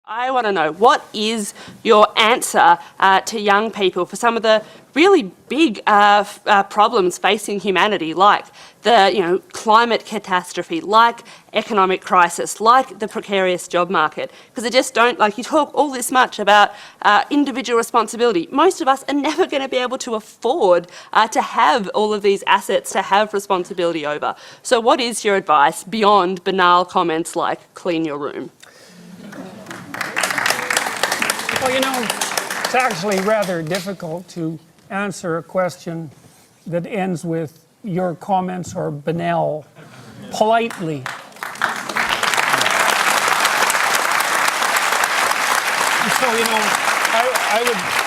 I want to know, what is your answer to young people for some of the really big problems facing humanity, like the climate catastrophe, like economic crisis, like the precarious job market? Because I just don't, you talk all this much about individual responsibility. Most of us are never going to be able to afford to have all of these assets to have responsibility over. So what is your advice beyond banal comments like clean your room? Well, it's actually rather difficult to answer a question that ends with your comments are banal, politely. So,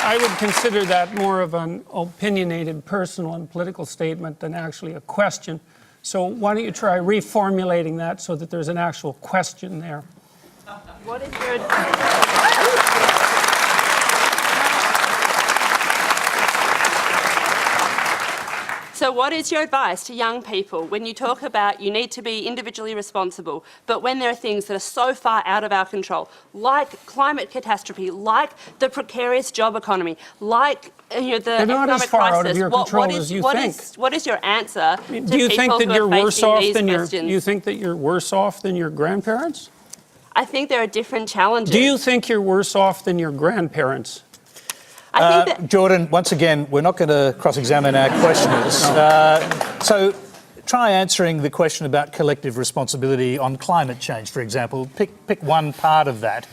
I would consider that more of an opinionated, personal and political statement than actually a question. So why don't you try reformulating that so that there's an actual question there? What is your... So what is your advice to young people when you talk about you need to be individually responsible, but when there are things that are so far out of our control, like climate catastrophe, like the precarious job economy, like the economic crisis, what is your answer to people who are facing these questions? Do you think that you're worse off than your grandparents? I think there are different challenges. Do you think you're worse off than your grandparents? I think that Jordan, once again, we're not going to cross-examine our questioners. So try answering the question about collective responsibility on climate change, for example. Pick one part of that,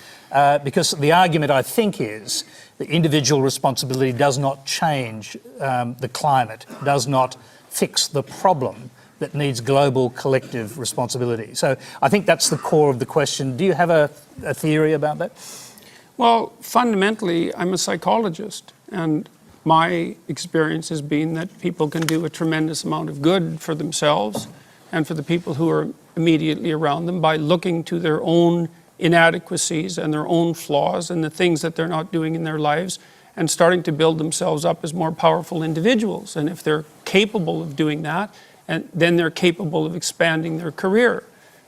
because the argument, I think, is that individual responsibility does not change the climate, does not fix the problem that needs global collective responsibility. So I think that's the core of the question. Do you have a theory about that? Well, fundamentally, I'm a psychologist, and my experience has been that people can do a tremendous amount of good for themselves and for the people who are immediately around them by looking to their own inadequacies and their own flaws and the things that they're not doing in their lives and starting to build themselves up as more powerful individuals. And if they're capable of doing that, then they're capable of expanding their career.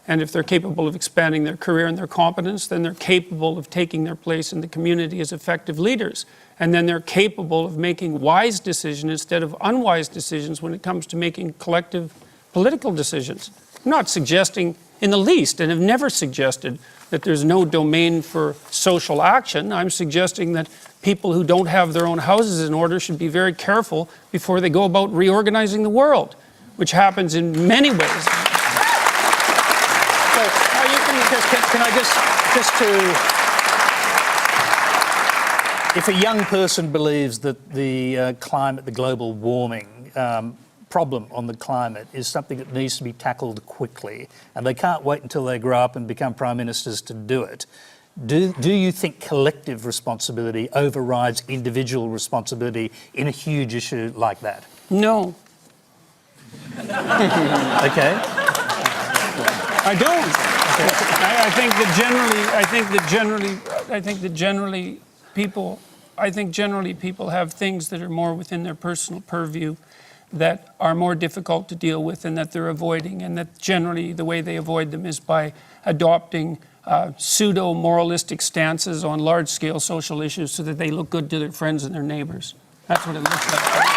And if they're capable of expanding their career and their competence, then they're capable of taking their place in the community as effective leaders. And then they're capable of making wise decisions instead of unwise decisions when it comes to making collective political decisions. I'm not suggesting in the least, and have never suggested, that there's no domain for social action. I'm suggesting that people who don't have their own houses in order should be very careful before they go about reorganizing the world, which happens in many ways. Can I if a young person believes that the climate, the global warming problem on the climate is something that needs to be tackled quickly, and they can't wait until they grow up and become prime ministers to do it, do you think collective responsibility overrides individual responsibility in a huge issue like that? No. Okay. I don't. I think generally people have things that are more within their personal purview that are more difficult to deal with and that they're avoiding, and that generally the way they avoid them is by adopting pseudo-moralistic stances on large-scale social issues so that they look good to their friends and their neighbors. That's what it looks like.